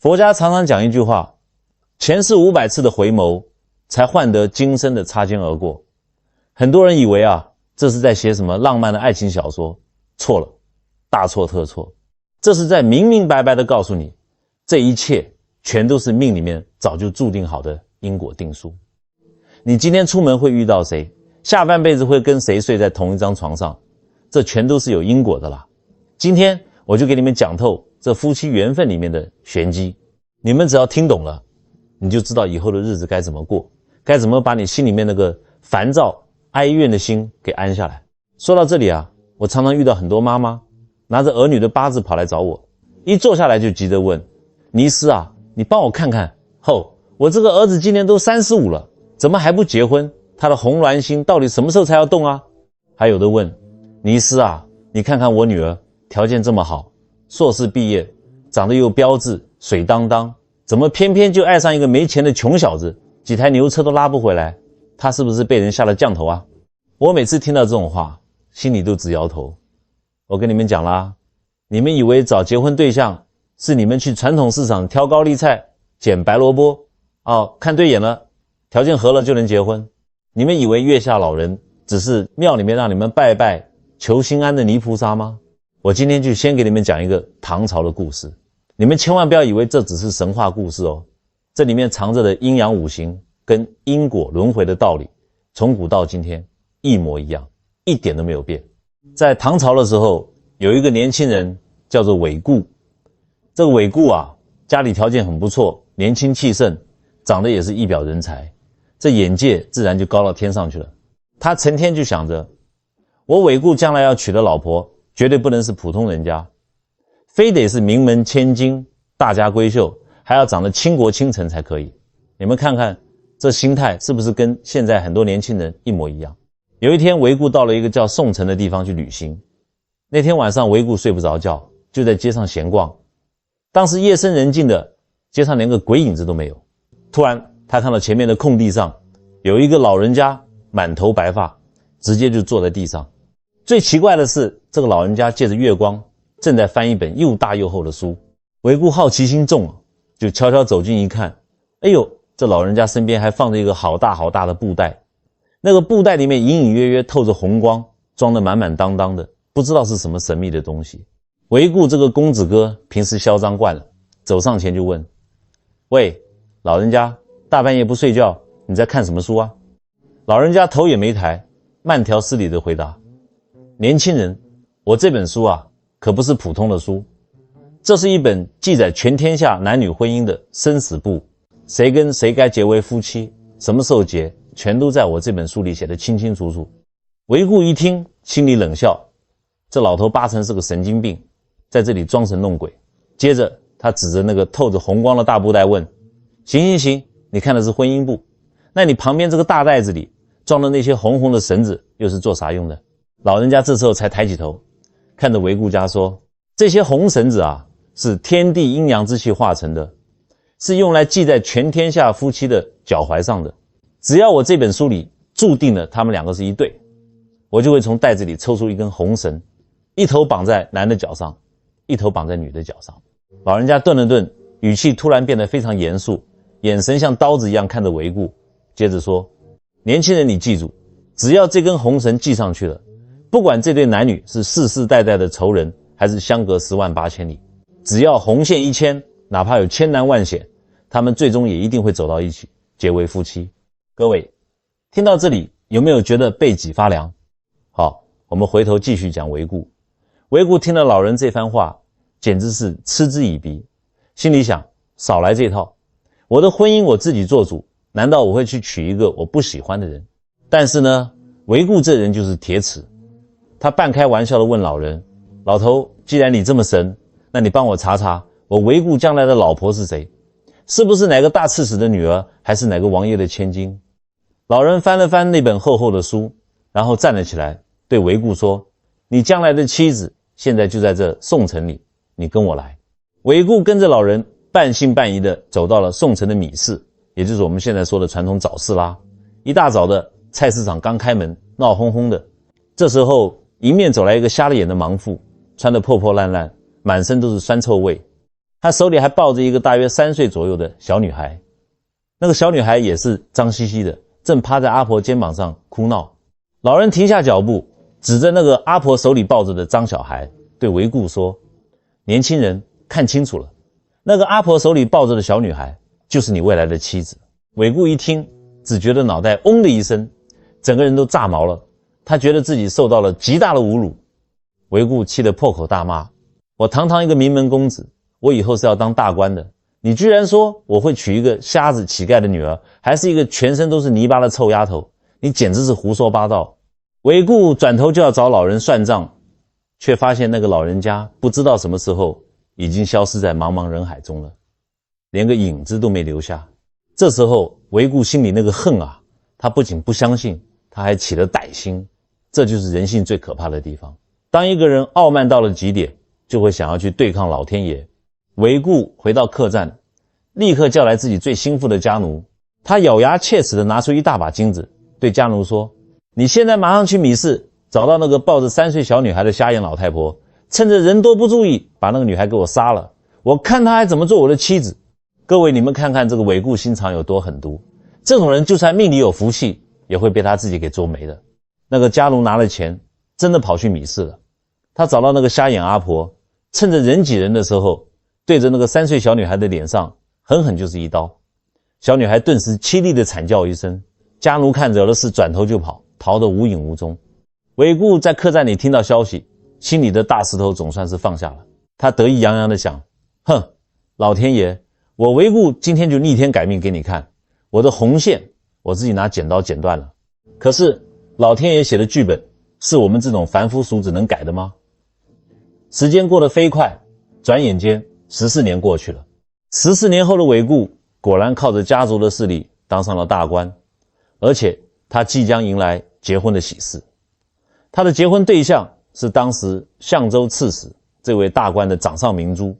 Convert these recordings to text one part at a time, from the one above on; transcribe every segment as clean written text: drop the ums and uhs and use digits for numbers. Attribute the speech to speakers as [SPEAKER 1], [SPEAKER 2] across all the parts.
[SPEAKER 1] 佛家常常讲一句话，前世500次的回眸，才换得今生的擦肩而过。很多人以为这是在写什么浪漫的爱情小说，错了，大错特错。这是在明明白白的告诉你，这一切全都是命里面早就注定好的因果定数。你今天出门会遇到谁，下半辈子会跟谁睡在同一张床上，这全都是有因果的啦。今天我就给你们讲透这夫妻缘分里面的玄机，你们只要听懂了，你就知道以后的日子该怎么过，该怎么把你心里面那个烦躁哀怨的心给安下来。说到这里我常常遇到很多妈妈拿着儿女的八字跑来找我，一坐下来就急着问，尼师你帮我看看，我这个儿子今年都35了，怎么还不结婚？他的红鸾星到底什么时候才要动啊？还有的问，尼师你看看我女儿条件这么好，硕士毕业，长得又标致，水当当，怎么偏偏就爱上一个没钱的穷小子，几台牛车都拉不回来？他是不是被人下了降头啊？我每次听到这种话，心里都直摇头。我跟你们讲啦，你们以为找结婚对象是你们去传统市场挑高丽菜捡白萝卜看对眼了，条件合了就能结婚？你们以为月下老人只是庙里面让你们拜拜求心安的泥菩萨吗？我今天就先给你们讲一个唐朝的故事，你们千万不要以为这只是神话故事这里面藏着的阴阳五行跟因果轮回的道理，从古到今天一模一样，一点都没有变。在唐朝的时候，有一个年轻人叫做韦固。这个韦固家里条件很不错，年轻气盛，长得也是一表人才，这眼界自然就高到天上去了。他成天就想着，我韦固将来要娶的老婆绝对不能是普通人家，非得是名门千金大家闺秀，还要长得倾国倾城才可以。你们看看这心态是不是跟现在很多年轻人一模一样？有一天韦固到了一个叫宋城的地方去旅行，那天晚上韦固睡不着觉，就在街上闲逛。当时夜深人静的，街上连个鬼影子都没有。突然他看到前面的空地上有一个老人家，满头白发，直接就坐在地上。最奇怪的是，这个老人家借着月光正在翻一本又大又厚的书。韦固好奇心重就悄悄走近一看，哎呦，这老人家身边还放着一个好大好大的布袋，那个布袋里面隐隐约约透着红光，装得满满当当的，不知道是什么神秘的东西。韦固这个公子哥平时嚣张惯了，走上前就问，喂，老人家，大半夜不睡觉，你在看什么书啊？老人家头也没抬，慢条斯理地回答，年轻人，我这本书可不是普通的书，这是一本记载全天下男女婚姻的生死簿，谁跟谁该结为夫妻，什么时候结，全都在我这本书里写得清清楚楚。韦固一听，心里冷笑，这老头八成是个神经病，在这里装神弄鬼。接着他指着那个透着红光的大布袋问，行，你看的是婚姻簿，那你旁边这个大袋子里装的那些红红的绳子又是做啥用的？老人家这时候才抬起头，看着韦固家说，这些红绳子是天地阴阳之气化成的，是用来系在全天下夫妻的脚踝上的。只要我这本书里注定了他们两个是一对，我就会从袋子里抽出一根红绳，一头绑在男的脚上，一头绑在女的脚上。老人家顿了顿，语气突然变得非常严肃，眼神像刀子一样看着韦固，接着说，年轻人你记住，只要这根红绳系上去了，不管这对男女是世世代代的仇人，还是相隔10万8千里，只要红线一牵，哪怕有千难万险，他们最终也一定会走到一起，结为夫妻。各位听到这里，有没有觉得背脊发凉？好，我们回头继续讲韦固。韦固听了老人这番话，简直是嗤之以鼻，心里想，少来这套，我的婚姻我自己做主，难道我会去娶一个我不喜欢的人？但是呢，韦固这人就是铁齿，他半开玩笑地问老人，老头，既然你这么神，那你帮我查查，我韦固将来的老婆是谁？是不是哪个大刺史的女儿，还是哪个王爷的千金？老人翻了翻那本厚厚的书，然后站了起来，对韦固说，你将来的妻子现在就在这宋城里，你跟我来。韦固跟着老人半信半疑地走到了宋城的米市，也就是我们现在说的传统早市啦。一大早的，菜市场刚开门，闹哄哄的。这时候迎面走来一个瞎了眼的盲妇，穿得破破烂烂，满身都是酸臭味。他手里还抱着一个大约3岁左右的小女孩，那个小女孩也是脏兮兮的，正趴在阿婆肩膀上哭闹。老人停下脚步，指着那个阿婆手里抱着的脏小孩，对韦固说：年轻人，看清楚了，那个阿婆手里抱着的小女孩就是你未来的妻子。韦固一听，只觉得脑袋嗡的一声，整个人都炸毛了。他觉得自己受到了极大的侮辱。韦固气得破口大骂：我堂堂一个名门公子，我以后是要当大官的，你居然说我会娶一个瞎子乞丐的女儿，还是一个全身都是泥巴的臭丫头，你简直是胡说八道。韦固转头就要找老人算账，却发现那个老人家不知道什么时候已经消失在茫茫人海中了，连个影子都没留下。这时候韦固心里那个恨啊，他不仅不相信，他还起了歹心。这就是人性最可怕的地方。当一个人傲慢到了极点，就会想要去对抗老天爷。韦固回到客栈，立刻叫来自己最心腹的家奴，他咬牙切齿地拿出一大把金子，对家奴说：你现在马上去米市，找到那个抱着3岁小女孩的瞎眼老太婆，趁着人多不注意，把那个女孩给我杀了，我看她还怎么做我的妻子。各位，你们看看这个韦固心肠有多狠毒，这种人就算命里有福气，也会被他自己给捉没的。那个家奴拿了钱，真的跑去米市了。他找到那个瞎眼阿婆，趁着人挤人的时候，对着那个3岁小女孩的脸上狠狠就是一刀。小女孩顿时凄厉的惨叫一声，家奴看惹了事，转头就跑，逃得无影无踪。韦固在客栈里听到消息，心里的大石头总算是放下了。他得意洋洋地想：哼，老天爷，我韦固今天就逆天改命给你看，我的红线我自己拿剪刀剪断了。可是老天爷写的剧本是我们这种凡夫俗子能改的吗？时间过得飞快，转眼间14年过去了。14年后的韦固果然靠着家族的势力当上了大官，而且他即将迎来结婚的喜事。他的结婚对象是当时相州刺史这位大官的掌上明珠。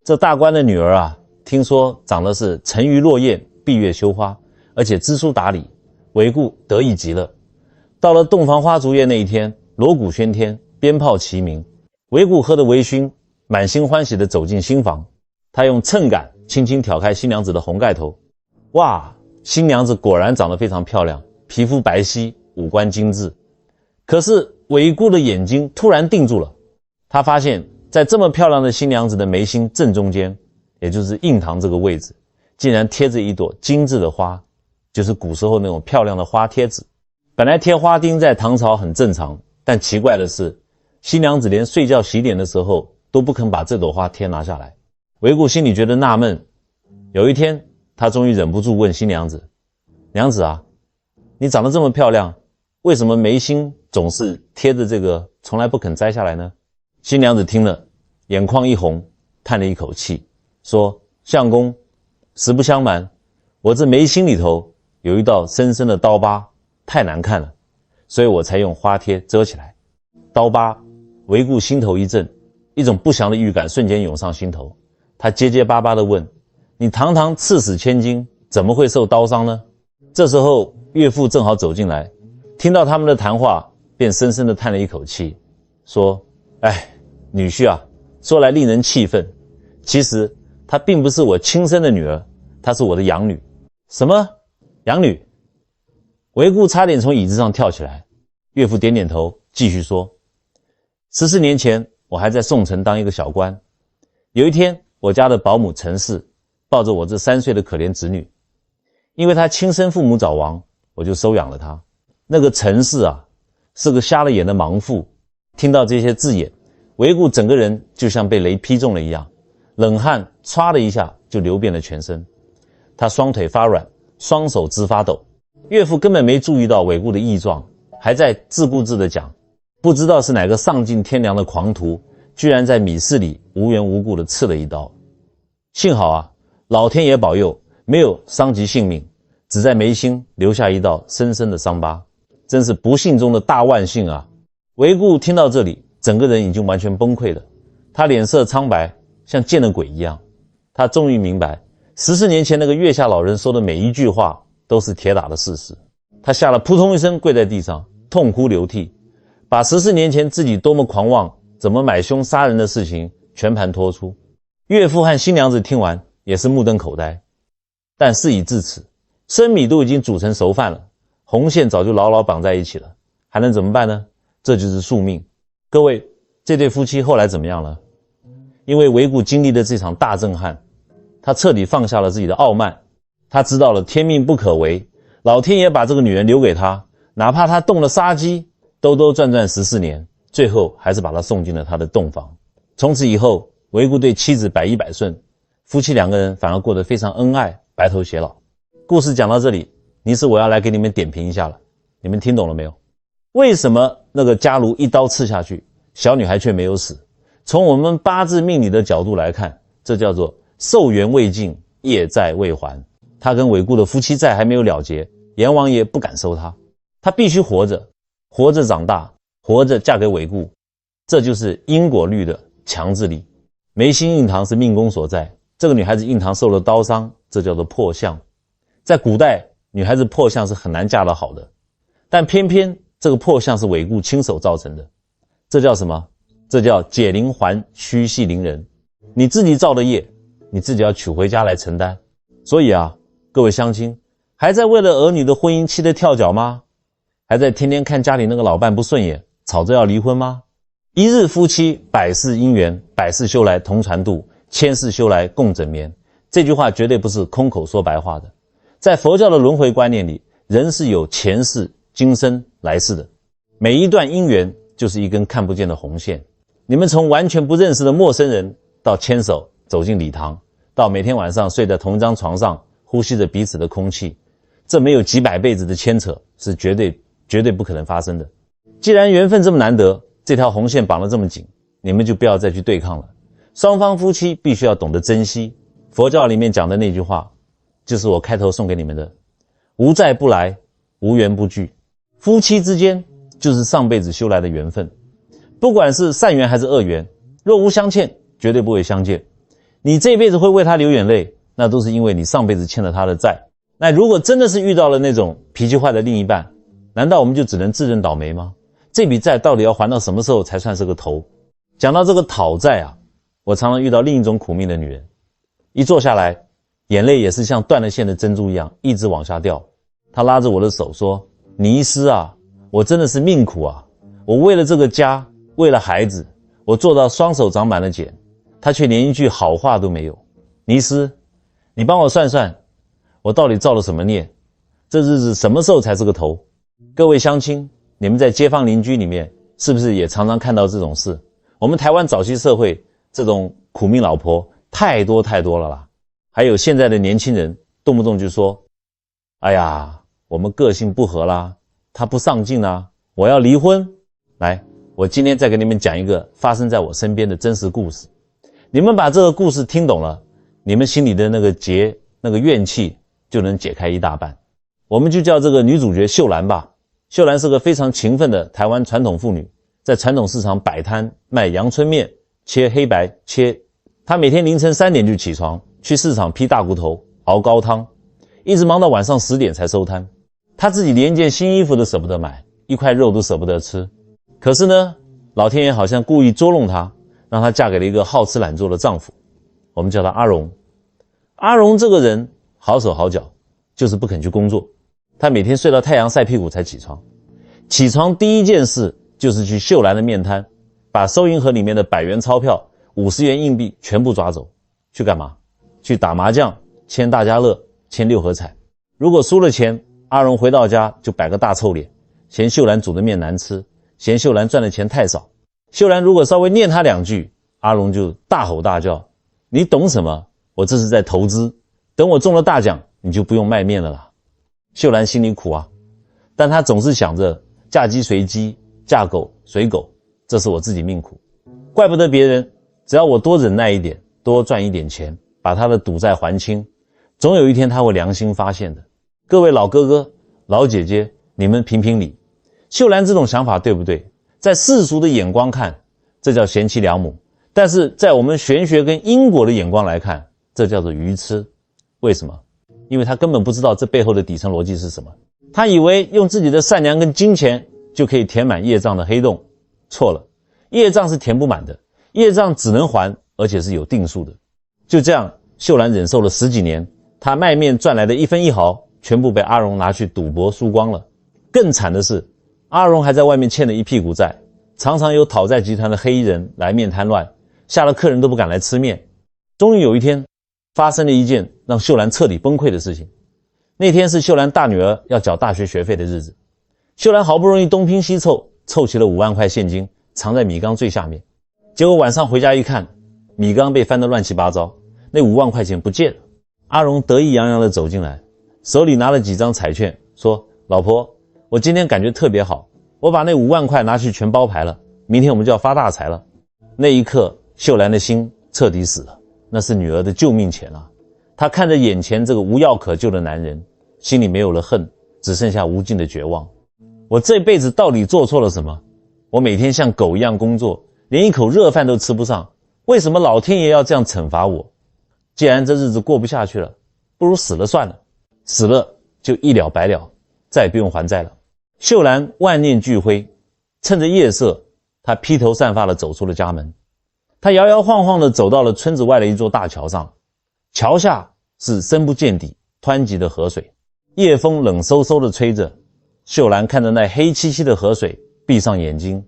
[SPEAKER 1] 这大官的女儿啊，听说长得是沉鱼落雁，闭月羞花，而且知书达理，韦固得意极了。到了洞房花烛夜那一天，锣鼓喧天，鞭炮齐鸣，韦固喝得微醺，满心欢喜地走进新房。他用秤杆轻轻挑开新娘子的红盖头，哇，新娘子果然长得非常漂亮，皮肤白皙，五官精致。可是韦固的眼睛突然定住了，他发现在这么漂亮的新娘子的眉心正中间，也就是印堂这个位置，竟然贴着一朵精致的花，就是古时候那种漂亮的花贴纸。本来贴花钉在唐朝很正常，但奇怪的是，新娘子连睡觉洗脸的时候都不肯把这朵花贴拿下来。韦固心里觉得纳闷，有一天他终于忍不住问新娘子：娘子啊，你长得这么漂亮，为什么眉心总是贴着这个，从来不肯摘下来呢？新娘子听了，眼眶一红，叹了一口气，说：相公，实不相瞒，我这眉心里头有一道深深的刀疤，太难看了，所以我才用花贴遮起来。刀疤，韦固心头一震，一种不祥的预感瞬间涌上心头。他结结巴巴地问：你堂堂刺史千金，怎么会受刀伤呢？这时候岳父正好走进来，听到他们的谈话，便深深地叹了一口气，说：哎，女婿啊，说来令人气愤，其实她并不是我亲生的女儿，她是我的养女。什么？养女？韦固差点从椅子上跳起来。岳父点点头，继续说：14年前我还在宋城当一个小官，有一天我家的保姆陈氏抱着我这3岁的可怜侄女，因为她亲生父母早亡，我就收养了她。那个陈氏啊，是个瞎了眼的盲妇。听到这些字眼，韦固整个人就像被雷劈中了一样，冷汗唰的一下就流遍了全身。他双腿发软，双手直发抖。岳父根本没注意到韦固的异状，还在自顾自地讲，不知道是哪个丧尽天良的狂徒，居然在米市里无缘无故地刺了一刀。幸好啊，老天爷保佑，没有伤及性命，只在眉心留下一道深深的伤疤，真是不幸中的大万幸啊！韦固听到这里，整个人已经完全崩溃了，他脸色苍白，像见了鬼一样。他终于明白，14年前那个月下老人说的每一句话都是铁打的事实。他吓了扑通一声跪在地上，痛哭流涕，把14年前自己多么狂妄，怎么买凶杀人的事情全盘托出。岳父和新娘子听完也是目瞪口呆。但事已至此，生米都已经煮成熟饭了，红线早就牢牢绑在一起了，还能怎么办呢？这就是宿命。各位，这对夫妻后来怎么样了？因为韦固经历了这场大震撼，他彻底放下了自己的傲慢，他知道了天命不可违，老天爷把这个女人留给他，哪怕他动了杀机，兜兜转转14年，最后还是把他送进了他的洞房。从此以后，韦固对妻子百依百顺，夫妻两个人反而过得非常恩爱，白头偕老。故事讲到这里，尼斯我要来给你们点评一下了，你们听懂了没有？为什么那个家奴一刀刺下去，小女孩却没有死？从我们八字命理的角度来看，这叫做寿元未尽，业债未还。他跟韦固的夫妻债还没有了结，阎王爷不敢收他，他必须活着，活着长大，活着嫁给韦固。这就是因果律的强制力。眉心印堂是命宫所在，这个女孩子印堂受了刀伤，这叫做破相。在古代，女孩子破相是很难嫁得好的，但偏偏这个破相是韦固亲手造成的。这叫什么？这叫解铃还须系铃人。你自己造的业，你自己要娶回家来承担。所以啊，各位乡亲，还在为了儿女的婚姻气得跳脚吗？还在天天看家里那个老伴不顺眼，吵着要离婚吗？一日夫妻百事姻缘，百事休来同船渡，千事休来共枕眠。这句话绝对不是空口说白话的。在佛教的轮回观念里，人是有前世、今生、来世的。每一段姻缘就是一根看不见的红线。你们从完全不认识的陌生人，到牵手走进礼堂，到每天晚上睡在同一张床上，呼吸着彼此的空气，这没有几百辈子的牵扯，是绝对不可能发生的。既然缘分这么难得，这条红线绑得这么紧，你们就不要再去对抗了。双方夫妻必须要懂得珍惜。佛教里面讲的那句话，就是我开头送给你们的：无债不来，无缘不聚。夫妻之间就是上辈子修来的缘分，不管是善缘还是恶缘，若无相欠，绝对不会相见。你这辈子会为他流眼泪，那都是因为你上辈子欠了他的债。那如果真的是遇到了那种脾气坏的另一半，难道我们就只能自认倒霉吗？这笔债到底要还到什么时候才算是个头？讲到这个讨债啊，我常常遇到另一种苦命的女人，一坐下来，眼泪也是像断了线的珍珠一样一直往下掉。她拉着我的手说：尼斯啊，我真的是命苦啊，我为了这个家，为了孩子，我做到双手长满了茧，他却连一句好话都没有。尼斯，你帮我算算，我到底造了什么孽？这日子什么时候才是个头？各位乡亲，你们在街坊邻居里面是不是也常常看到这种事？我们台湾早期社会这种苦命老婆太多了啦。还有现在的年轻人动不动就说：哎呀，我们个性不合啦，他不上进啦，我要离婚。来，我今天再给你们讲一个发生在我身边的真实故事。你们把这个故事听懂了，你们心里的那个结、那个怨气就能解开一大半。我们就叫这个女主角秀兰吧。秀兰是个非常勤奋的台湾传统妇女，在传统市场摆摊卖阳春面、切黑白切。她每天凌晨3点就起床，去市场劈大骨头、熬高汤，一直忙到晚上10点才收摊。她自己连一件新衣服都舍不得买，一块肉都舍不得吃。可是呢，老天爷好像故意捉弄她，让她嫁给了一个好吃懒做的丈夫，我们叫他阿荣。阿荣这个人好手好脚，就是不肯去工作。他每天睡到太阳晒屁股才起床，起床第一件事就是去秀兰的面摊，把收银盒里面的100元钞票、50元硬币全部抓走。去干嘛？去打麻将、签大家乐、签6合彩。如果输了钱，阿荣回到家就摆个大臭脸，嫌秀兰煮的面难吃，嫌秀兰赚的钱太少。秀兰如果稍微念他2句，阿荣就大吼大叫：你懂什么？我这是在投资，等我中了大奖，你就不用卖面了啦。秀兰心里苦啊，但她总是想着嫁鸡随鸡，嫁狗随狗，这是我自己命苦，怪不得别人，只要我多忍耐一点，多赚一点钱，把他的赌债还清，总有一天他会良心发现的。各位老哥哥、老姐姐，你们评评理，秀兰这种想法对不对？在世俗的眼光看，这叫贤妻良母，但是在我们玄学跟因果的眼光来看，这叫做愚痴。为什么？因为他根本不知道这背后的底层逻辑是什么。他以为用自己的善良跟金钱就可以填满业障的黑洞，错了，业障是填不满的，业障只能还，而且是有定数的。就这样，秀兰忍受了10几年，她卖面赚来的1分1毫，全部被阿荣拿去赌博输光了。更惨的是，阿荣还在外面欠了一屁股债，常常有讨债集团的黑衣人来面瘫乱，吓得客人都不敢来吃面。终于有一天，发生了一件让秀兰彻底崩溃的事情。那天是秀兰大女儿要缴大学学费的日子，秀兰好不容易东拼西凑，凑齐了5万块现金，藏在米缸最下面。结果晚上回家一看，米缸被翻得乱七八糟，那5万块钱不见了。阿荣得意洋洋地走进来，手里拿了几张彩券，说：老婆，我今天感觉特别好，我把那5万块拿去全包牌了，明天我们就要发大财了。那一刻，秀兰的心彻底死了，那是女儿的救命钱啊。她看着眼前这个无药可救的男人，心里没有了恨，只剩下无尽的绝望。我这辈子到底做错了什么？我每天像狗一样工作，连一口热饭都吃不上，为什么老天爷要这样惩罚我？既然这日子过不下去了，不如死了算了，死了就一了百了，再也不用还债了。秀兰万念俱灰，趁着夜色，她披头散发地走出了家门。她摇摇晃晃地走到了村子外的一座大桥上，桥下是深不见底湍急的河水，夜风冷飕飕地吹着。秀兰看着那黑漆漆的河水，闭上眼睛，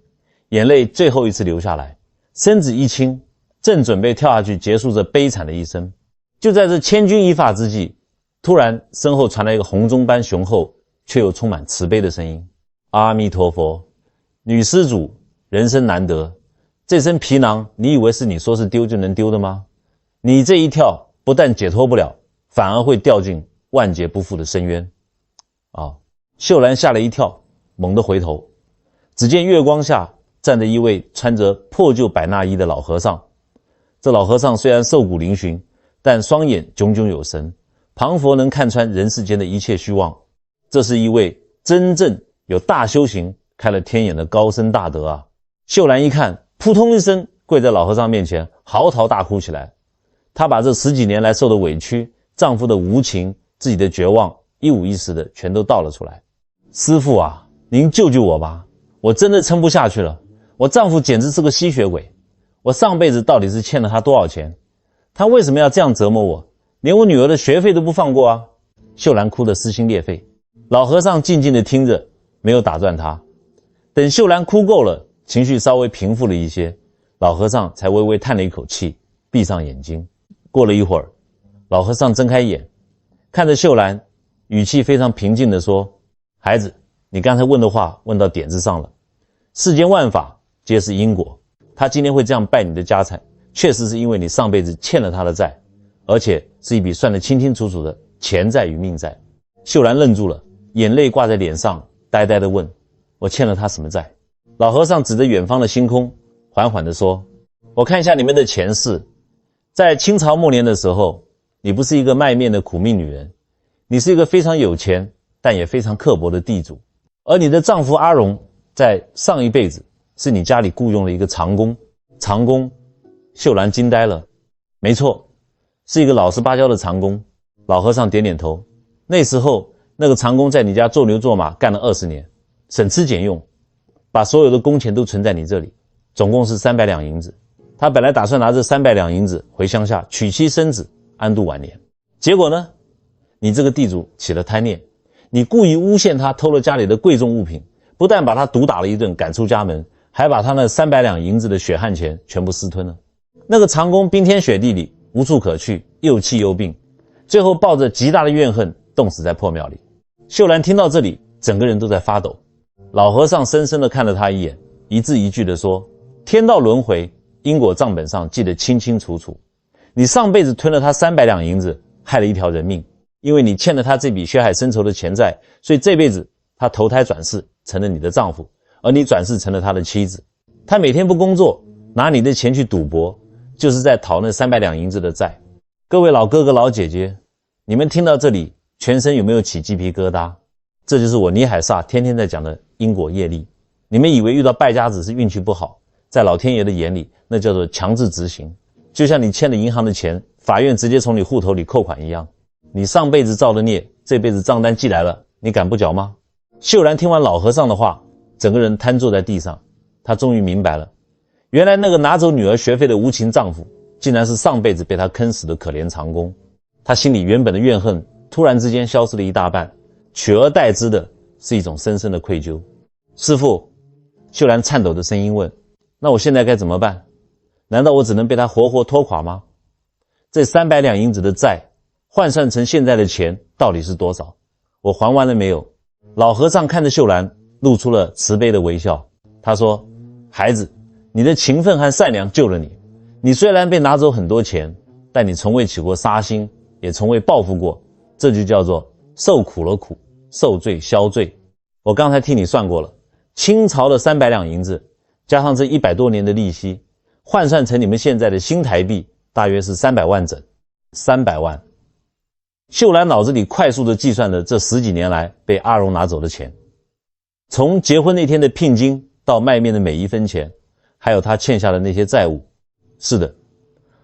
[SPEAKER 1] 眼泪最后一次流下来，身子一轻，正准备跳下去结束这悲惨的一生。就在这千钧一发之际，突然身后传来一个洪钟般雄厚却又充满慈悲的声音：阿弥陀佛，女施主，人生难得，这身皮囊你以为是你说是丢就能丢的吗？你这一跳不但解脱不了，反而会掉进万劫不复的深渊。秀兰吓了一跳，猛地回头，只见月光下站着一位穿着破旧百衲衣的老和尚。这老和尚虽然瘦骨嶙峋，但双眼炯炯有神，旁佛能看穿人世间的一切虚妄。这是一位真正有大修行、开了天眼的高僧大德啊！秀兰一看，扑通一声跪在老和尚面前，嚎啕大哭起来。她把这10几年来受的委屈、丈夫的无情、自己的绝望，一五一十的全都道了出来。师父啊，您救救我吧，我真的撑不下去了，我丈夫简直是个吸血鬼，我上辈子到底是欠了他多少钱？他为什么要这样折磨我？连我女儿的学费都不放过啊！秀兰哭得撕心裂肺，老和尚静静地听着，没有打断她。等秀兰哭够了，情绪稍微平复了一些，老和尚才微微叹了一口气，闭上眼睛。过了一会儿，老和尚睁开眼，看着秀兰，语气非常平静地说：孩子，你刚才问的话问到点子上了。世间万法皆是因果，他今天会这样败你的家产，确实是因为你上辈子欠了他的债，而且是一笔算得清清楚楚的钱债与命债。秀兰愣住了，眼泪挂在脸上，呆呆地问：我欠了他什么债？老和尚指着远方的星空，缓缓地说：我看一下你们的前世，在清朝末年的时候，你不是一个卖面的苦命女人，你是一个非常有钱但也非常刻薄的地主，而你的丈夫阿荣在上一辈子是你家里雇佣了一个长工。长工？秀兰惊呆了。没错，是一个老实巴交的长工。老和尚点点头。那时候那个长工在你家做牛做马干了20年，省吃俭用，把所有的工钱都存在你这里，总共是300两银子。他本来打算拿这300两银子回乡下娶妻生子，安度晚年。结果呢，你这个地主起了贪念，你故意诬陷他偷了家里的贵重物品，不但把他毒打了一顿赶出家门，还把他那300两银子的血汗钱全部私吞了。那个长工冰天雪地里无处可去，又气又病，最后抱着极大的怨恨冻死在破庙里。秀兰听到这里，整个人都在发抖。老和尚深深地看了他一眼，一字一句地说：天道轮回，因果账本上记得清清楚楚，你上辈子吞了他300两银子，害了一条人命，因为你欠了他这笔血海深仇的钱债，所以这辈子他投胎转世成了你的丈夫，而你转世成了他的妻子。他每天不工作，拿你的钱去赌博，就是在讨那300两银子的债。各位老哥哥老姐姐，你们听到这里全身有没有起鸡皮疙瘩？这就是我尼海萨天天在讲的因果业力。你们以为遇到败家子是运气不好，在老天爷的眼里那叫做强制执行，就像你欠了银行的钱，法院直接从你户头里扣款一样。你上辈子造的孽，这辈子账单寄来了，你敢不缴吗？秀兰听完老和尚的话，整个人瘫坐在地上。她终于明白了，原来那个拿走女儿学费的无情丈夫，竟然是上辈子被他坑死的可怜长工。他心里原本的怨恨突然之间消失了一大半，取而代之的是一种深深的愧疚。师父，秀兰颤抖的声音问，那我现在该怎么办？难道我只能被他活活拖垮吗？这300两银子的债换算成现在的钱到底是多少？我还完了没有？老和尚看着秀兰露出了慈悲的微笑，他说，孩子，你的勤奋和善良救了你，你虽然被拿走很多钱，但你从未起过杀心，也从未报复过，这就叫做受苦了苦，受罪消罪。我刚才替你算过了，清朝的300两银子加上这100多年的利息，换算成你们现在的新台币大约是300万整。300万。秀兰脑子里快速地计算了这10几年来被阿荣拿走的钱，从结婚那天的聘金到卖面的每一分钱，还有他欠下的那些债务。是的，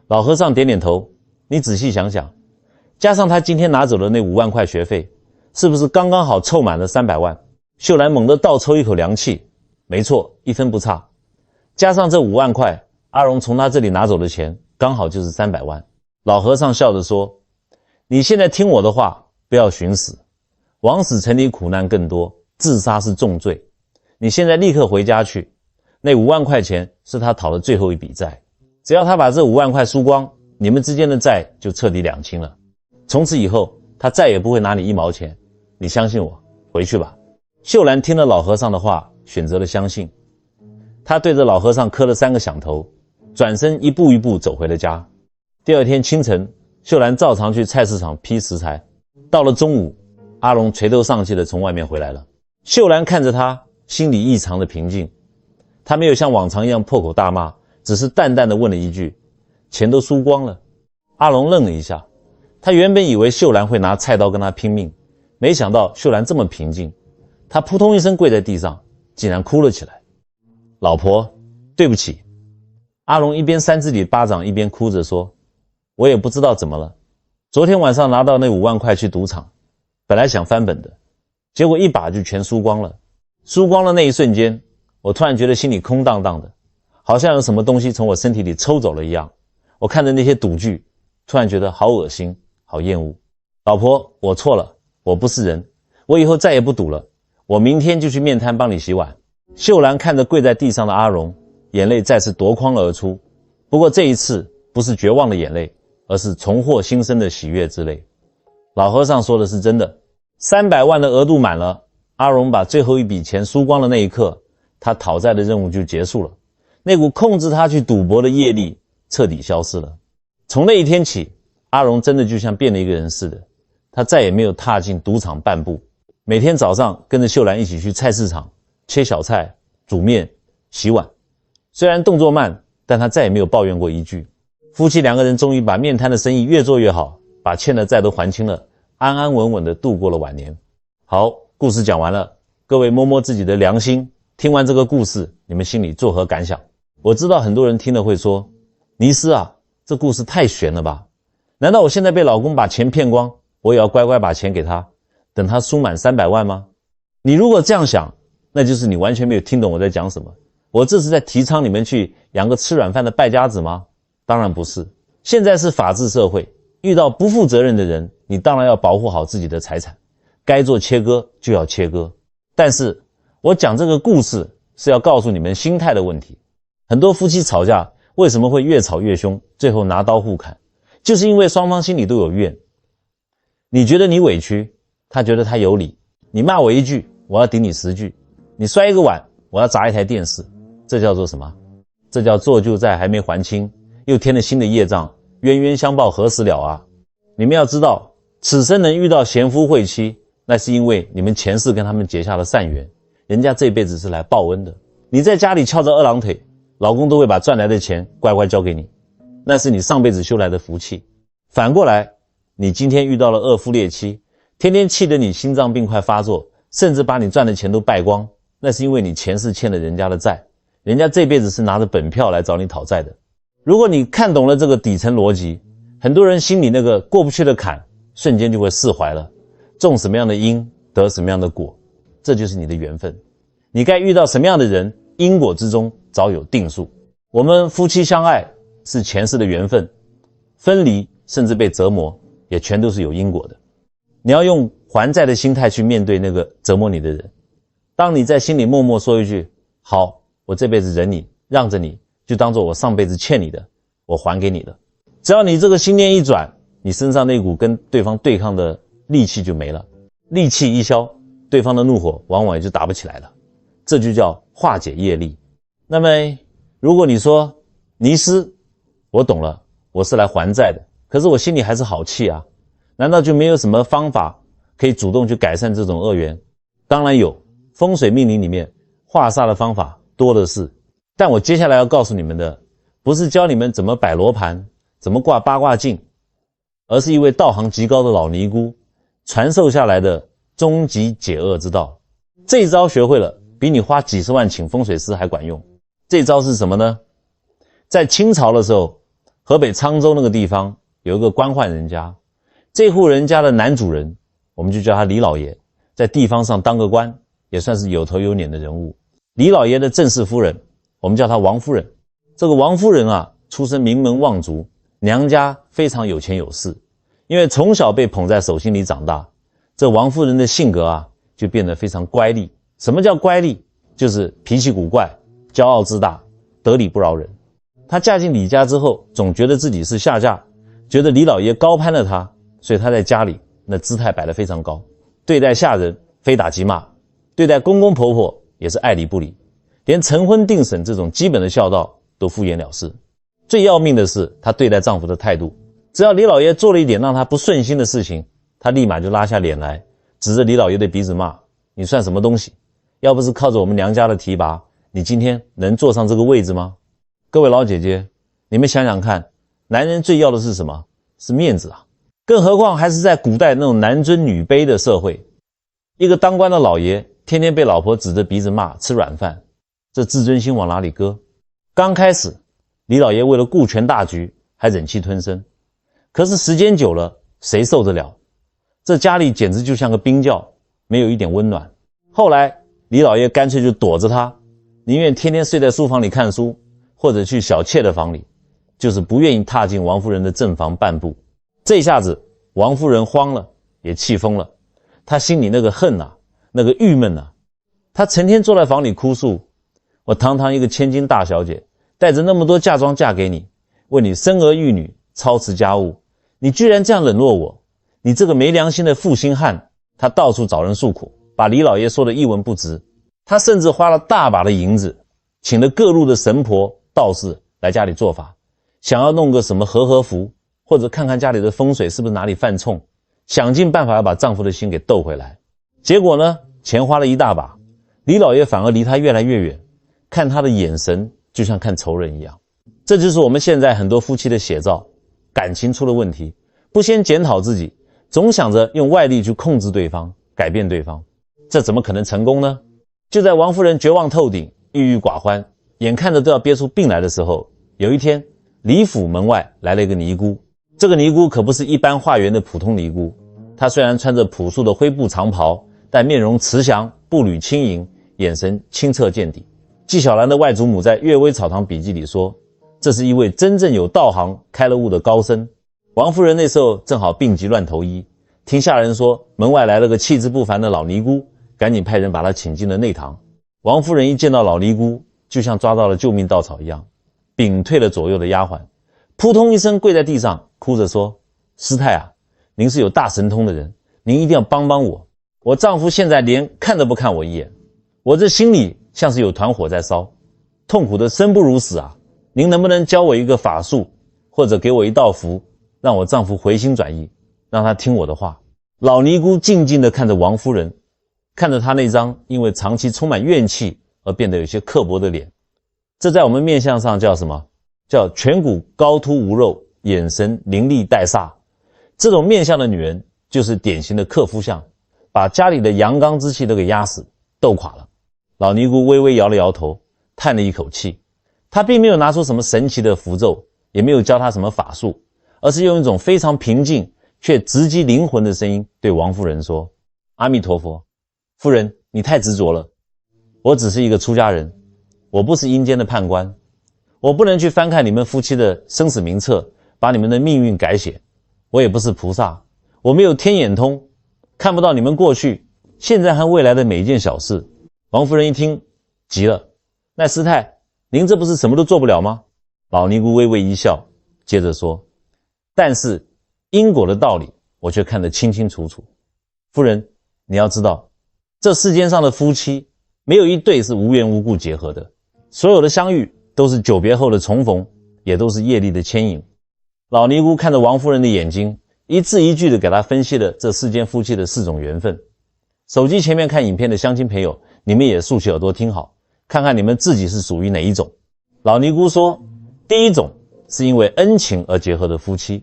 [SPEAKER 1] 老和尚点点头，你仔细想想，加上他今天拿走的那5万块学费，是不是刚刚好凑满了300万？秀兰猛地倒抽一口凉气，没错，一分不差。加上这5万块，阿荣从他这里拿走的钱刚好就是300万。老和尚笑着说，你现在听我的话，不要寻死，枉死城里苦难更多，自杀是重罪。你现在立刻回家去，那5万块钱是他讨的最后一笔债，只要他把这5万块输光，你们之间的债就彻底两清了。从此以后，他再也不会拿你1毛钱，你相信我，回去吧。秀兰听了老和尚的话，选择了相信。他对着老和尚磕了3个响头，转身一步一步走回了家。第二天清晨，秀兰照常去菜市场批食材。到了中午，阿荣垂头丧气地从外面回来了。秀兰看着他，心里异常的平静。他没有像往常一样破口大骂，只是淡淡地问了一句，钱都输光了。阿荣愣了一下，他原本以为秀兰会拿菜刀跟他拼命，没想到秀兰这么平静。他扑通一声跪在地上，竟然哭了起来。老婆，对不起。阿荣一边扇自己巴掌，一边哭着说，我也不知道怎么了，昨天晚上拿到那5万块去赌场，本来想翻本的，结果一把就全输光了。输光了那一瞬间，我突然觉得心里空荡荡的，好像有什么东西从我身体里抽走了一样。我看着那些赌具，突然觉得好恶心，好厌恶。老婆，我错了，我不是人，我以后再也不赌了，我明天就去面摊帮你洗碗。秀兰看着跪在地上的阿荣，眼泪再次夺眶而出，不过这一次不是绝望的眼泪，而是重获新生的喜悦之泪。老和尚说的是真的，300万的额度满了，阿荣把最后一笔钱输光的那一刻，他讨债的任务就结束了，那股控制他去赌博的业力彻底消失了。从那一天起，阿荣真的就像变了一个人似的，他再也没有踏进赌场半步，每天早上跟着秀兰一起去菜市场切小菜、煮面、洗碗。虽然动作慢，但他再也没有抱怨过一句。夫妻2个人终于把面摊的生意越做越好，把欠的债都还清了，安安稳稳地度过了晚年。好，故事讲完了，各位摸摸自己的良心，听完这个故事，你们心里作何感想？我知道很多人听了会说，尼斯啊，这故事太悬了吧？难道我现在被老公把钱骗光，我也要乖乖把钱给他，等他输满300万吗？你如果这样想，那就是你完全没有听懂我在讲什么。我这是在提倡你们去养个吃软饭的败家子吗？当然不是。现在是法治社会，遇到不负责任的人，你当然要保护好自己的财产，该做切割就要切割。但是我讲这个故事是要告诉你们心态的问题。很多夫妻吵架为什么会越吵越凶，最后拿刀互砍，就是因为双方心里都有怨。你觉得你委屈，他觉得他有理，你骂我一句，我要顶你10句，你摔一个碗，我要砸一台电视，这叫做什么？这叫做旧债还没还清，又添了新的业障，冤冤相报何时了啊！你们要知道，此生能遇到贤夫惠妻，那是因为你们前世跟他们结下了善缘，人家这辈子是来报恩的。你在家里翘着2郎腿，老公都会把赚来的钱乖乖交给你，那是你上辈子修来的福气。反过来，你今天遇到了恶夫劣妻，天天气得你心脏病快发作，甚至把你赚的钱都败光，那是因为你前世欠了人家的债，人家这辈子是拿着本票来找你讨债的。如果你看懂了这个底层逻辑，很多人心里那个过不去的坎瞬间就会释怀了。种什么样的因得什么样的果，这就是你的缘分。你该遇到什么样的人，因果之中早有定数。我们夫妻相爱，是前世的缘分，分离甚至被折磨，也全都是有因果的。你要用还债的心态去面对那个折磨你的人。当你在心里默默说一句，好，我这辈子忍你，让着你，就当做我上辈子欠你的，我还给你的。只要你这个心念一转，你身上那股跟对方对抗的戾气就没了，戾气一消，对方的怒火往往也就打不起来了。这就叫化解业力。那么如果你说，尼师，我懂了，我是来还债的，可是我心里还是好气啊，难道就没有什么方法可以主动去改善这种恶缘？当然有，风水命理里面化煞的方法多的是，但我接下来要告诉你们的，不是教你们怎么摆罗盘，怎么挂八卦镜，而是一位道行极高的老尼姑传授下来的终极解厄之道。这一招学会了，比你花几十万请风水师还管用。这招是什么呢？在清朝的时候，河北沧州那个地方有一个官宦人家，这户人家的男主人，我们就叫他李老爷，在地方上当个官，也算是有头有脸的人物。李老爷的正室夫人，我们叫她王夫人。这个王夫人啊，出身名门望族，娘家非常有钱有势，因为从小被捧在手心里长大，这王夫人的性格啊，就变得非常乖戾。什么叫乖戾？就是脾气古怪，骄傲自大，得理不饶人。她嫁进李家之后，总觉得自己是下嫁，觉得李老爷高攀了她，所以她在家里那姿态摆得非常高，对待下人非打即骂，对待公公婆婆也是爱理不理，连成婚定审这种基本的孝道都敷衍了事。最要命的是她对待丈夫的态度，只要李老爷做了一点让她不顺心的事情，她立马就拉下脸来，指着李老爷的鼻子骂，你算什么东西？要不是靠着我们娘家的提拔，你今天能坐上这个位置吗？各位老姐姐，你们想想看，男人最要的是什么？是面子啊！更何况还是在古代那种男尊女卑的社会，一个当官的老爷天天被老婆指着鼻子骂，吃软饭，这自尊心往哪里搁？刚开始李老爷为了顾全大局还忍气吞声，可是时间久了谁受得了？这家里简直就像个冰窖，没有一点温暖。后来李老爷干脆就躲着他，宁愿天天睡在书房里看书，或者去小妾的房里，就是不愿意踏进王夫人的正房半步。这下子王夫人慌了，也气疯了，她心里那个恨啊，那个郁闷啊，她成天坐在房里哭诉，我堂堂一个千金大小姐，带着那么多嫁妆嫁给你，为你生儿育女，操持家务，你居然这样冷落我，你这个没良心的负心汉。她到处找人诉苦，把李老爷说的一文不值。她甚至花了大把的银子，请了各路的神婆道士来家里做法，想要弄个什么和符，或者看看家里的风水是不是哪里犯冲，想尽办法要把丈夫的心给斗回来。结果呢，钱花了一大把，李老爷反而离她越来越远，看她的眼神就像看仇人一样。这就是我们现在很多夫妻的写照，感情出了问题，不先检讨自己，总想着用外力去控制对方，改变对方，这怎么可能成功呢？就在王夫人绝望透顶，郁郁寡欢，眼看着都要憋出病来的时候，有一天李府门外来了一个尼姑。这个尼姑可不是一般化缘的普通尼姑，她虽然穿着朴素的灰布长袍，但面容慈祥，步履轻盈，眼神清澈见底。纪晓岚的外祖母在《阅微草堂笔记》里说，这是一位真正有道行开了悟的高僧。王夫人那时候正好病急乱投医，听下人说门外来了个气质不凡的老尼姑，赶紧派人把她请进了内堂。王夫人一见到老尼姑，就像抓到了救命稻草一样，屏退了左右的丫鬟，扑通一声跪在地上，哭着说，师太啊，您是有大神通的人，您一定要帮帮我，我丈夫现在连看都不看我一眼，我这心里像是有团火在烧，痛苦的生不如死啊，您能不能教我一个法术，或者给我一道符，让我丈夫回心转意，让他听我的话。老尼姑静静地看着王夫人，看着她那张因为长期充满怨气而变得有些刻薄的脸，这在我们面相上叫什么？叫颧骨高凸无肉，眼神凌厉带煞。这种面相的女人就是典型的克夫相，把家里的阳刚之气都给压死，斗垮了。老尼姑微微摇了摇头，叹了一口气。她并没有拿出什么神奇的符咒，也没有教她什么法术，而是用一种非常平静却直击灵魂的声音对王夫人说，阿弥陀佛，夫人你太执着了，我只是一个出家人，我不是阴间的判官，我不能去翻看你们夫妻的生死名册，把你们的命运改写。我也不是菩萨，我没有天眼通，看不到你们过去、现在和未来的每一件小事。王夫人一听急了，那师太，您这不是什么都做不了吗？老尼姑微微一笑，接着说，但是因果的道理我却看得清清楚楚。夫人，你要知道，这世间上的夫妻没有一对是无缘无故结合的，所有的相遇都是久别后的重逢，也都是业力的牵引。老尼姑看着王夫人的眼睛，一字一句地给她分析了这世间夫妻的4种缘分。手机前面看影片的乡亲朋友，你们也竖起耳朵听好，看看你们自己是属于哪一种。老尼姑说，第一种是因为恩情而结合的夫妻，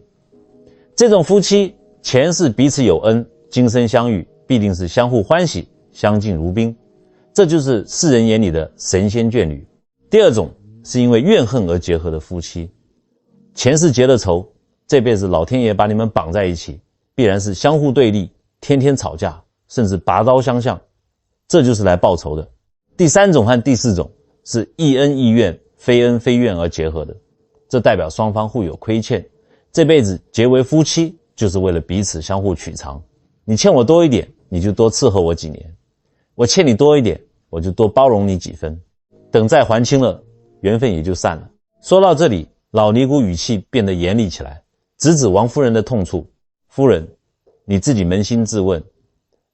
[SPEAKER 1] 这种夫妻前世彼此有恩，今生相遇必定是相互欢喜，相敬如宾，这就是世人眼里的神仙眷侣。第二种是因为怨恨而结合的夫妻，前世结了仇，这辈子老天爷把你们绑在一起，必然是相互对立，天天吵架，甚至拔刀相向，这就是来报仇的。第三种和第四种是亦恩亦怨，非恩非怨而结合的，这代表双方互有亏欠，这辈子结为夫妻就是为了彼此相互取偿。你欠我多一点，你就多伺候我几年，我欠你多一点，我就多包容你几分，等再还清了，缘分也就散了。说到这里，老尼姑语气变得严厉起来，直指王夫人的痛处。夫人，你自己扪心自问，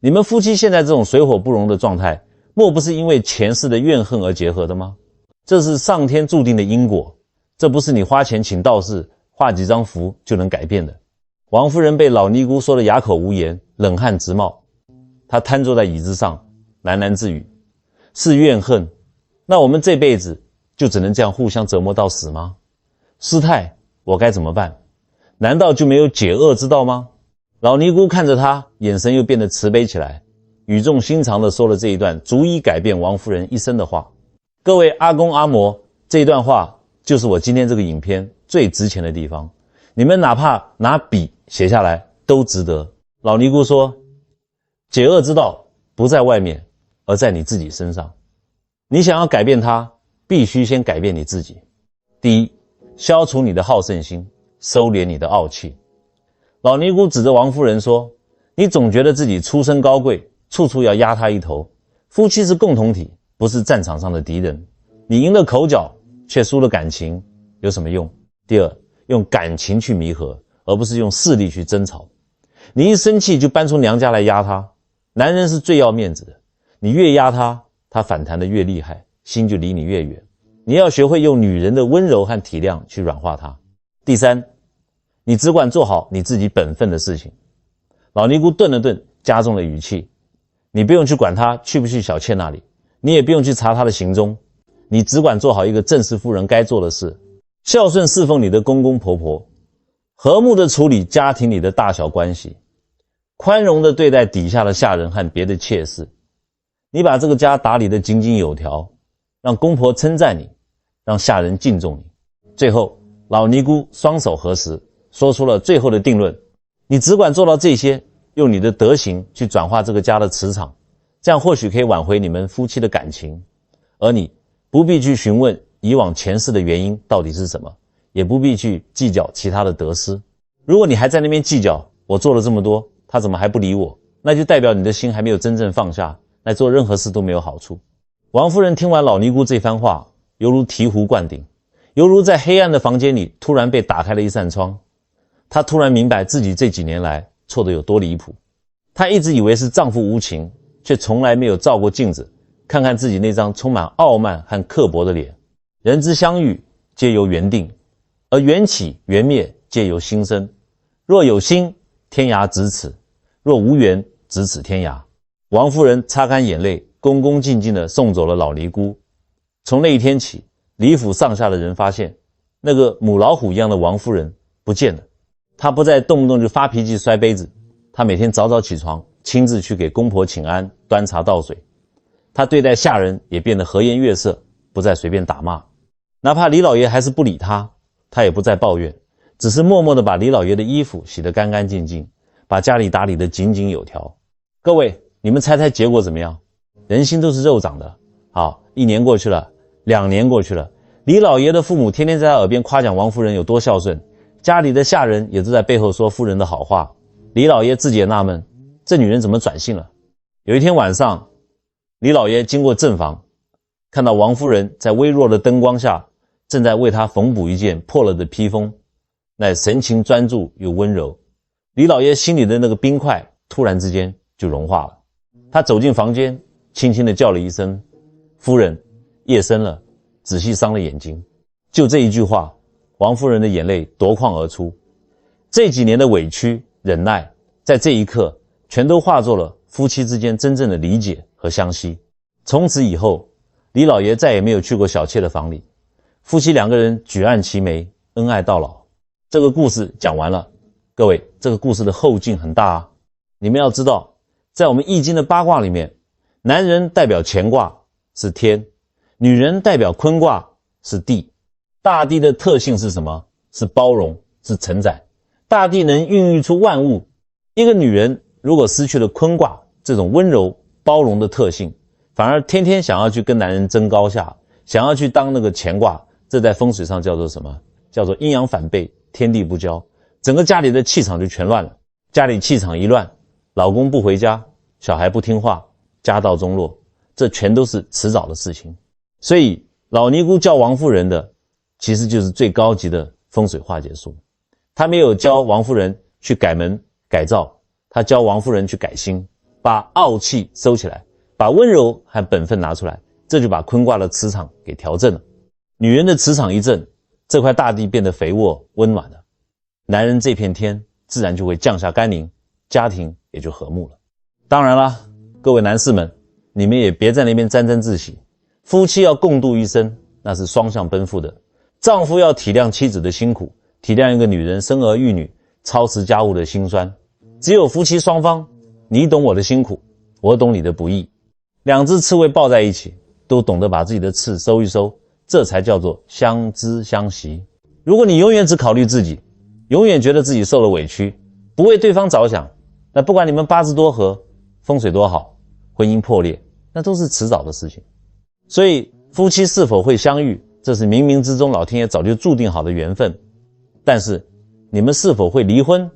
[SPEAKER 1] 你们夫妻现在这种水火不容的状态，莫不是因为前世的怨恨而结合的吗？这是上天注定的因果，这不是你花钱请道士画几张符就能改变的。王夫人被老尼姑说得哑口无言，冷汗直冒。她瘫坐在椅子上，喃喃自语，是怨恨，那我们这辈子就只能这样互相折磨到死吗？师太，我该怎么办？难道就没有解厄之道吗？老尼姑看着她，眼神又变得慈悲起来，语重心长地说了这一段足以改变王夫人一生的话。各位阿公阿嬷，这一段话就是我今天这个影片最值钱的地方，你们哪怕拿笔写下来都值得。老尼姑说，解厄之道不在外面，而在你自己身上。你想要改变它，必须先改变你自己。第一，消除你的好胜心，收敛你的傲气。老尼姑指着王夫人说，你总觉得自己出身高贵，处处要压他一头，夫妻是共同体，不是战场上的敌人，你赢了口角却输了感情，有什么用？第二，用感情去弥合，而不是用势力去争吵。你一生气就搬出娘家来压他，男人是最要面子的，你越压他，他反弹得越厉害，心就离你越远。你要学会用女人的温柔和体谅去软化他。第三，你只管做好你自己本分的事情。老尼姑顿了顿，加重了语气，你不用去管他去不去小妾那里，你也不用去查他的行踪，你只管做好一个正式妇人该做的事，孝顺侍奉你的公公婆婆，和睦地处理家庭里的大小关系，宽容地对待底下的下人和别的妾室。你把这个家打理得井井有条，让公婆称赞你，让下人敬重你。最后，老尼姑双手合十，说出了最后的定论，你只管做到这些，用你的德行去转化这个家的磁场，这样或许可以挽回你们夫妻的感情。而你不必去询问以往前世的原因到底是什么，也不必去计较其他的得失。如果你还在那边计较，我做了这么多，他怎么还不理我，那就代表你的心还没有真正放下，来做任何事都没有好处。王夫人听完老尼姑这番话，犹如醍醐灌顶，犹如在黑暗的房间里突然被打开了一扇窗。她突然明白自己这几年来错得有多离谱。她一直以为是丈夫无情，却从来没有照过镜子，看看自己那张充满傲慢和刻薄的脸。人之相遇皆由缘定，而缘起缘灭皆由心生。若有心，天涯咫尺；若无缘，咫尺天涯。王夫人擦干眼泪，恭恭敬敬地送走了老尼姑。从那一天起，李府上下的人发现，那个母老虎一样的王夫人不见了。她不再动不动就发脾气摔杯子，她每天早早起床，亲自去给公婆请安，端茶倒水。她对待下人也变得和颜悦色，不再随便打骂。哪怕李老爷还是不理她，她也不再抱怨，只是默默地把李老爷的衣服洗得干干净净，把家里打理得井井有条。各位，你们猜猜结果怎么样？人心都是肉长的。好，1年过去了，2年过去了，李老爷的父母天天在他耳边夸奖王夫人有多孝顺，家里的下人也都在背后说夫人的好话。李老爷自己也纳闷，这女人怎么转性了。有一天晚上，李老爷经过正房，看到王夫人在微弱的灯光下正在为他缝补一件破了的披风，那神情专注又温柔。李老爷心里的那个冰块突然之间就融化了。他走进房间，轻轻地叫了一声，夫人，夜深了，仔细伤了眼睛。就这一句话，王夫人的眼泪夺眶而出。这几年的委屈忍耐，在这一刻全都化作了夫妻之间真正的理解和相惜。从此以后，李老爷再也没有去过小妾的房里，夫妻两个人举案齐眉，恩爱到老。这个故事讲完了，各位，这个故事的后劲很大啊。你们要知道，在我们易经的八卦里面，男人代表乾卦是天，女人代表坤卦是地。大地的特性是什么？是包容，是承载。大地能孕育出万物。一个女人如果失去了坤卦这种温柔包容的特性，反而天天想要去跟男人争高下，想要去当那个乾卦，这在风水上叫做什么？叫做阴阳反背，天地不交。整个家里的气场就全乱了。家里气场一乱，老公不回家，小孩不听话，家道中落，这全都是迟早的事情。所以老尼姑教王夫人的其实就是最高级的风水化解术。他没有教王夫人去改门改造，他教王夫人去改心，把傲气收起来，把温柔和本分拿出来，这就把坤卦的磁场给调正了。女人的磁场一正，这块大地变得肥沃温暖了，男人这片天自然就会降下甘霖，家庭也就和睦了。当然啦，各位男士们，你们也别在那边沾沾自喜。夫妻要共度一生，那是双向奔赴的。丈夫要体谅妻子的辛苦，体谅一个女人生儿育女、操持家务的辛酸。只有夫妻双方，你懂我的辛苦，我懂你的不易，两只刺猬抱在一起，都懂得把自己的刺收一收，这才叫做相知相惜。如果你永远只考虑自己，永远觉得自己受了委屈，不为对方着想，那不管你们八字多合，风水多好，婚姻破裂，那都是迟早的事情。所以夫妻是否会相遇，这是冥冥之中老天爷早就注定好的缘分。但是你们是否会离婚，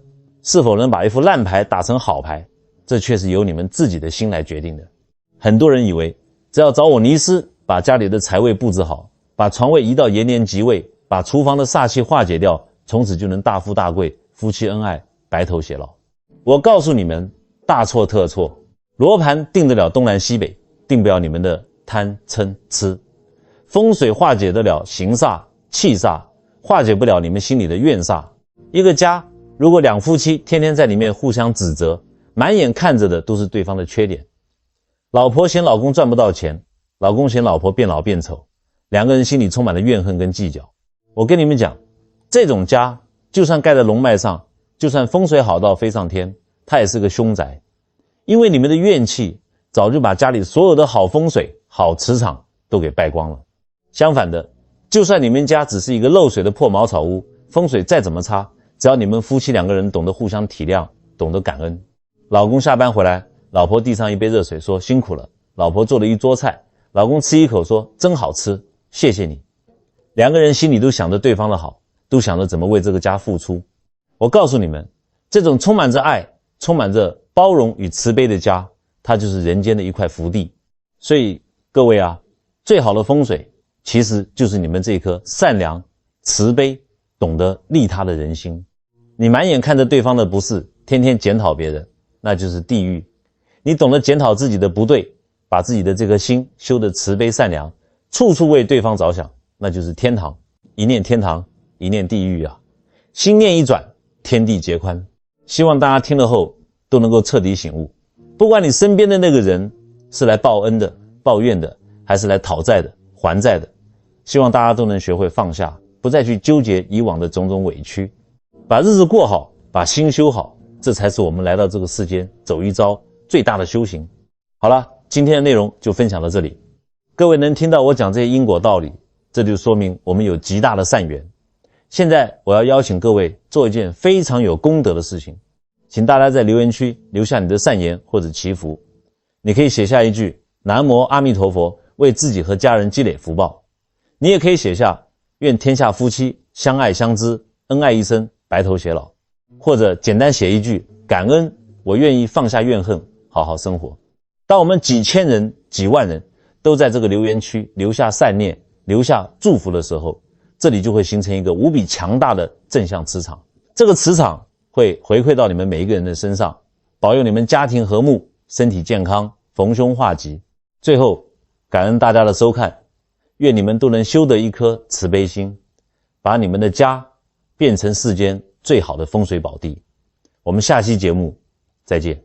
[SPEAKER 1] 是否能把一副烂牌打成好牌，这却是由你们自己的心来决定的。很多人以为只要找我尼斯把家里的财位布置好，把床位移到延年吉位，把厨房的煞气化解掉，从此就能大富大贵，夫妻恩爱，白头偕老。我告诉你们，大错特错。罗盘定得了东南西北，定不了你们的贪嗔痴。风水化解得了形煞气煞，化解不了你们心里的怨煞。一个家如果两夫妻天天在里面互相指责，满眼看着的都是对方的缺点，老婆嫌老公赚不到钱，老公嫌老婆变老变丑，两个人心里充满了怨恨跟计较。我跟你们讲，这种家就算盖在龙脉上，就算风水好到飞上天，它也是个凶宅。因为你们的怨气早就把家里所有的好风水好磁场都给败光了。相反的，就算你们家只是一个漏水的破茅草屋，风水再怎么差，只要你们夫妻两个人懂得互相体谅，懂得感恩。老公下班回来，老婆递上一杯热水说辛苦了，老婆做了一桌菜，老公吃一口说真好吃，谢谢你。两个人心里都想着对方的好，都想着怎么为这个家付出。我告诉你们，这种充满着爱，充满着包容与慈悲的家，它就是人间的一块福地。所以各位啊，最好的风水其实就是你们这颗善良、慈悲、懂得利他的人心。你满眼看着对方的不是，天天检讨别人，那就是地狱。你懂得检讨自己的不对，把自己的这颗心修得慈悲善良，处处为对方着想，那就是天堂。一念天堂，一念地狱啊！心念一转，天地皆宽。希望大家听了后都能够彻底醒悟。不管你身边的那个人是来报恩的、抱怨的，还是来讨债的、还债的，希望大家都能学会放下，不再去纠结以往的种种委屈，把日子过好，把心修好，这才是我们来到这个世间走一遭最大的修行。好了，今天的内容就分享到这里。各位能听到我讲这些因果道理，这就说明我们有极大的善缘。现在我要邀请各位做一件非常有功德的事情，请大家在留言区留下你的善言或者祈福。你可以写下一句南无阿弥陀佛，为自己和家人积累福报。你也可以写下愿天下夫妻相爱相知，恩爱一生，白头偕老，或者简单写一句感恩，我愿意放下怨恨，好好生活。当我们几千人几万人都在这个留言区留下善念，留下祝福的时候，这里就会形成一个无比强大的正向磁场，这个磁场会回馈到你们每一个人的身上，保佑你们家庭和睦，身体健康，逢凶化吉。最后感恩大家的收看，愿你们都能修得一颗慈悲心，把你们的家变成世间最好的风水宝地。我们下期节目再见。